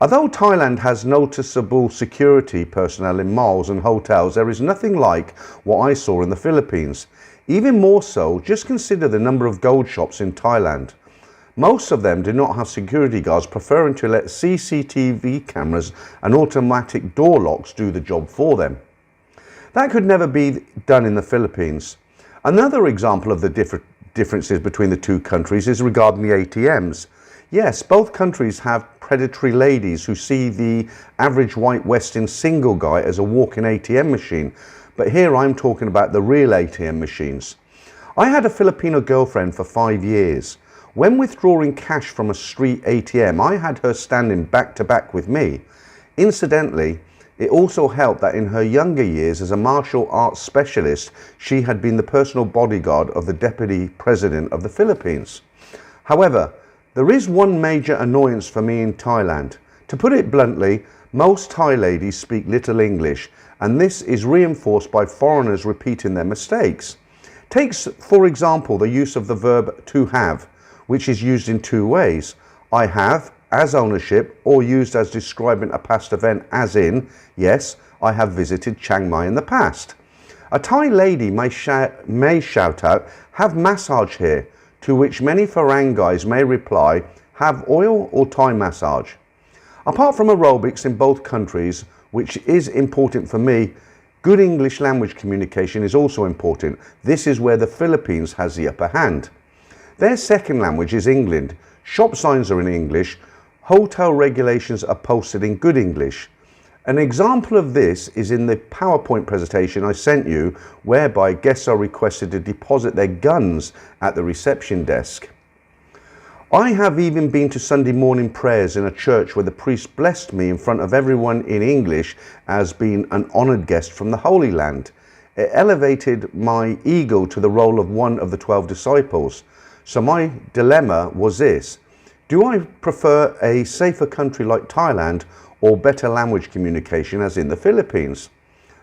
Although Thailand has noticeable security personnel in malls and hotels, there is nothing like what I saw in the Philippines. Even more so, just consider the number of gold shops in Thailand. Most of them do not have security guards, preferring to let CCTV cameras and automatic door locks do the job for them. That could never be done in the Philippines. Another example of the differences between the two countries is regarding the ATMs. Yes, both countries have predatory ladies who see the average white Western single guy as a walk-in ATM machine, but here I'm talking about the real ATM machines. I had a Filipino girlfriend for 5 years. When withdrawing cash from a street ATM, I had her standing back to back with me. Incidentally, it also helped that in her younger years as a martial arts specialist, she had been the personal bodyguard of the Deputy President of the Philippines. However, there is one major annoyance for me in Thailand. To put it bluntly, most Thai ladies speak little English, and this is reinforced by foreigners repeating their mistakes. Take, for example, the use of the verb to have, which is used in two ways. I have, as ownership, or used as describing a past event, as in, yes, I have visited Chiang Mai in the past. A Thai lady may shout out, have massage here, to which many Farang guys may reply, have oil or Thai massage. Apart from aerobics in both countries, which is important for me, good English language communication is also important. This is where the Philippines has the upper hand. Their second language is English. Shop signs are in English. Hotel regulations are posted in good English. An example of this is in the PowerPoint presentation I sent you, whereby guests are requested to deposit their guns at the reception desk. I have even been to Sunday morning prayers in a church where the priest blessed me in front of everyone in English as being an honoured guest from the Holy Land. It elevated my ego to the role of one of the 12 disciples. So my dilemma was this: do I prefer a safer country like Thailand or better language communication as in the Philippines?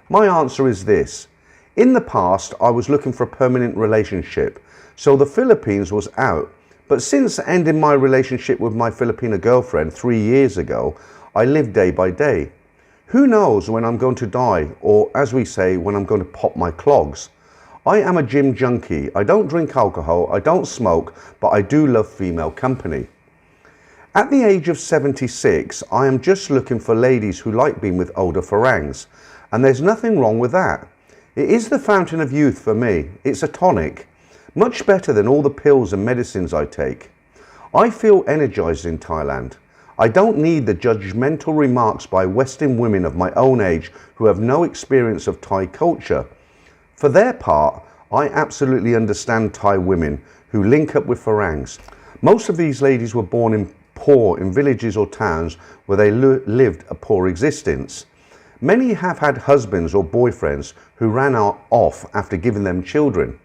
My answer is this. In the past, I was looking for a permanent relationship, so the Philippines was out. But since ending my relationship with my Filipino girlfriend 3 years ago, I live day by day. Who knows when I'm going to die, or as we say, when I'm going to pop my clogs. I am a gym junkie. I don't drink alcohol, I don't smoke, but I do love female company. At the age of 76, I am just looking for ladies who like being with older Farangs, and there's nothing wrong with that. It is the fountain of youth for me. It's a tonic, much better than all the pills and medicines I take. I feel energized in Thailand. I don't need the judgmental remarks by Western women of my own age who have no experience of Thai culture. For their part, I absolutely understand Thai women who link up with Farangs. Most of these ladies were born poor in villages or towns where they lived a poor existence. Many have had husbands or boyfriends who ran off after giving them children.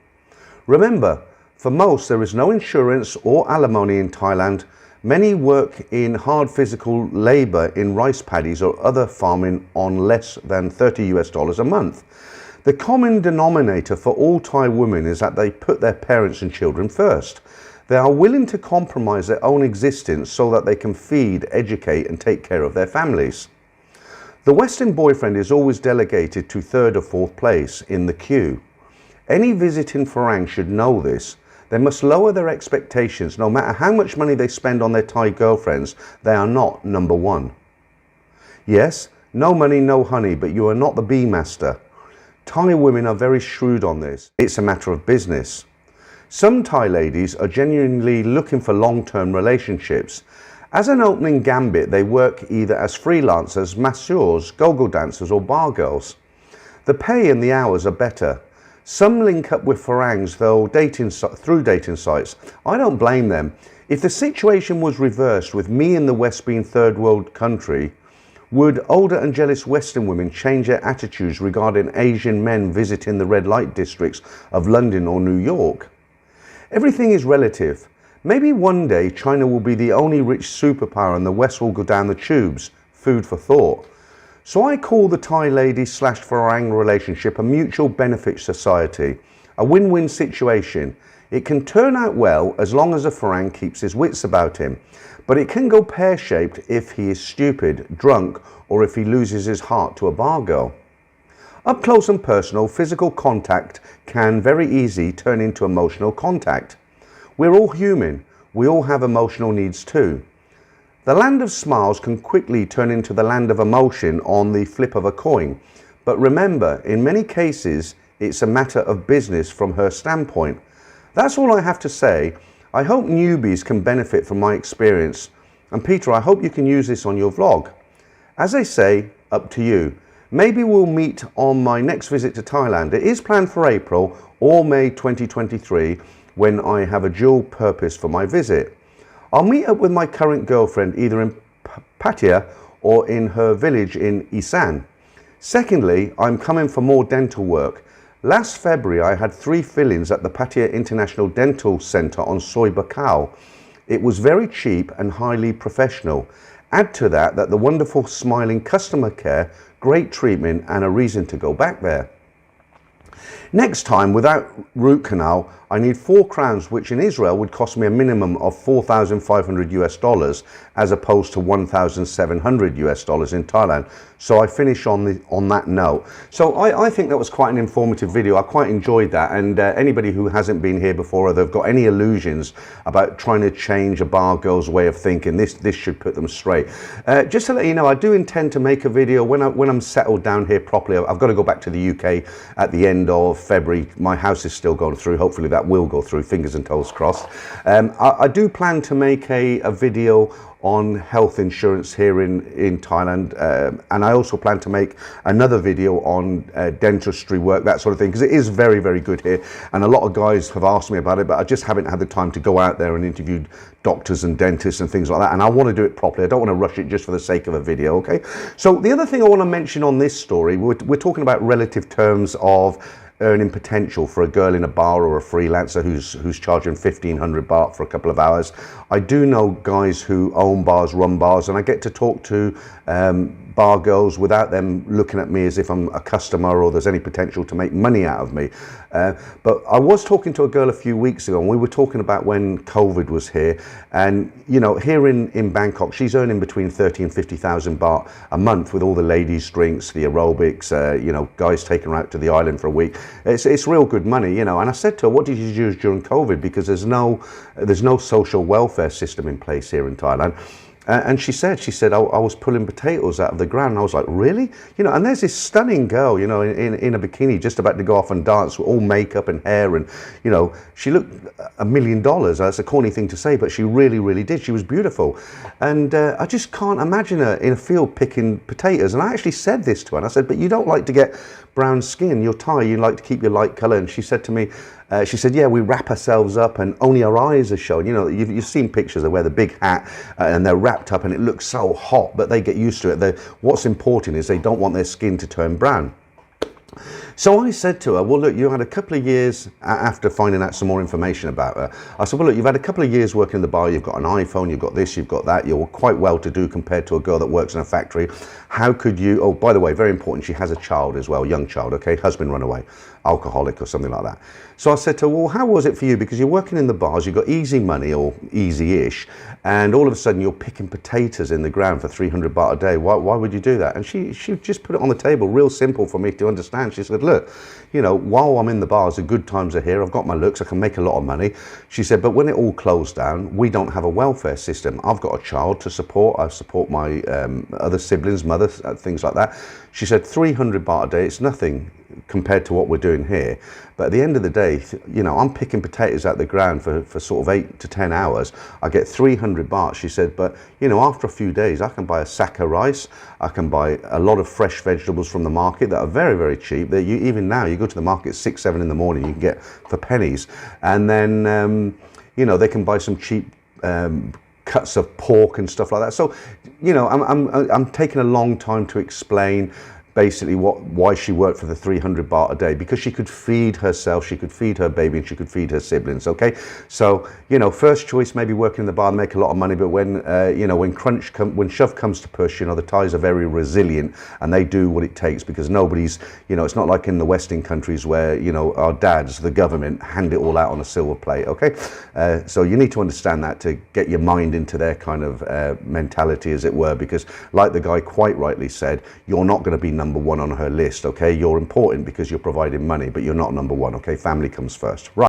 Remember, for most there is no insurance or alimony in Thailand. Many work in hard physical labour in rice paddies or other farming on less than $30 a month. The common denominator for all Thai women is that they put their parents and children first. They are willing to compromise their own existence so that they can feed, educate and take care of their families. The Western boyfriend is always delegated to third or fourth place in the queue. Any visiting Farang should know this. They must lower their expectations. No matter how much money they spend on their Thai girlfriends, they are not number one. Yes, no money, no honey, but you are not the bee master. Thai women are very shrewd on this. It's a matter of business. Some Thai ladies are genuinely looking for long-term relationships. As an opening gambit, they work either as freelancers, masseurs, go-go dancers or bar girls. The pay and the hours are better. Some link up with Farangs through dating sites. I don't blame them. If the situation was reversed with me in the West being third world country, would older and jealous Western women change their attitudes regarding Asian men visiting the red light districts of London or New York? Everything is relative. Maybe one day China will be the only rich superpower and the West will go down the tubes. Food for thought. So I call the Thai lady / Farang relationship a mutual benefit society, a win-win situation. It can turn out well as long as a Farang keeps his wits about him, but it can go pear-shaped if he is stupid, drunk, or if he loses his heart to a bar girl. Up close and personal, physical contact can very easily turn into emotional contact. We're all human. We all have emotional needs too. The land of smiles can quickly turn into the land of emotion on the flip of a coin. But remember, in many cases, it's a matter of business from her standpoint. That's all I have to say. I hope newbies can benefit from my experience. And Peter, I hope you can use this on your vlog. As they say, up to you. Maybe we'll meet on my next visit to Thailand. It is planned for April or May 2023 when I have a dual purpose for my visit. I'll meet up with my current girlfriend either in Pattaya or in her village in Isan. Secondly, I'm coming for more dental work. Last February I had 3 fill-ins at the Pattaya International Dental Centre on Soi Buakhao. It was very cheap and highly professional. Add to that the wonderful smiling customer care, great treatment and a reason to go back there. Next time, without root canal, I need 4 crowns, which in Israel would cost me a minimum of $4,500 as opposed to $1,700 in Thailand. So I finish on that note. So I think that was quite an informative video. I quite enjoyed that. And anybody who hasn't been here before or they've got any illusions about trying to change a bar girl's way of thinking, this should put them straight. Just to let you know, I do intend to make a video when I'm settled down here properly. I've got to go back to the UK at the end of February. My house is still going through. Hopefully that will go through, fingers and toes crossed. I do plan to make a video on health insurance here in Thailand, and I also plan to make another video on dentistry work, that sort of thing, because it is very, very good here, and a lot of guys have asked me about it, but I just haven't had the time to go out there and interview doctors and dentists and things like that, and I want to do it properly. I don't want to rush it just for the sake of a video, okay? So the other thing I want to mention on this story, we're talking about relative terms of earning potential for a girl in a bar or a freelancer who's charging 1,500 baht for a couple of hours. I do know guys who own bars, run bars, and I get to talk to bar girls without them looking at me as if I'm a customer or there's any potential to make money out of me. But I was talking to a girl a few weeks ago and we were talking about when COVID was here, and you know, here in Bangkok, she's earning between 30 and 50,000 baht a month with all the ladies' drinks, the aerobics, you know, guys taking her out to the island for a week. It's real good money, you know. And I said to her, what did you use during COVID? Because there's no social welfare system in place here in Thailand. And she said, I was pulling potatoes out of the ground. And I was like, really? You know, and there's this stunning girl, you know, in a bikini just about to go off and dance with all makeup and hair. And, you know, she looked $1 million. That's a corny thing to say, but she really, really did. She was beautiful. And I just can't imagine her in a field picking potatoes. And I actually said this to her. And I said, but you don't like to get brown skin. You're Thai, you like to keep your light colour. And she said to me, she said, yeah, we wrap ourselves up and only our eyes are shown. You know, you've seen pictures, they wear the big hat and they're wrapped up and it looks so hot, but they get used to it. What's important is they don't want their skin to turn brown. So I said to her, well, look, you had a couple of years after finding out some more information about her. I said, well, look, you've had a couple of years working in the bar. You've got an iPhone, you've got this, you've got that. You're quite well to do compared to a girl that works in a factory. How could you, oh, by the way, very important, she has a child as well, young child, okay, husband run away, alcoholic or something like that. So I said to her, well, how was it for you? Because you're working in the bars, you've got easy money or easy-ish, and all of a sudden you're picking potatoes in the ground for 300 baht a day. Why would you do that? And she just put it on the table, real simple for me to understand. She said, look, you know, while I'm in the bars, the good times are here. I've got my looks, I can make a lot of money. She said, but when it all closed down, we don't have a welfare system. I've got a child to support. I support my other siblings, mother, things like that. She said, 300 baht a day, it's nothing compared to what we're doing here. But at the end of the day, you know, I'm picking potatoes out the ground for sort of 8 to 10 hours. I get 300 baht. She said, but you know, after a few days, I can buy a sack of rice. I can buy a lot of fresh vegetables from the market that are very, very cheap. That even now, you go to the market at 6, 7 in the morning, you can get for pennies. And then, you know, they can buy some cheap cuts of pork and stuff like that. So, you know, I'm taking a long time to explain basically why she worked for the 300 baht a day, because she could feed herself, she could feed her baby, and she could feed her siblings. Okay, so you know, first choice maybe working in the bar, make a lot of money, but when you know, when shove comes to push, you know, the Thais are very resilient and they do what it takes, because nobody's, you know, it's not like in the Western countries where, you know, our dads, the government, hand it all out on a silver plate. Okay, so you need to understand that to get your mind into their kind of mentality, as it were, because like the guy quite rightly said, you're not going to be number one on her list. Okay, you're important because you're providing money, but you're not number one. Okay, family comes first. Right.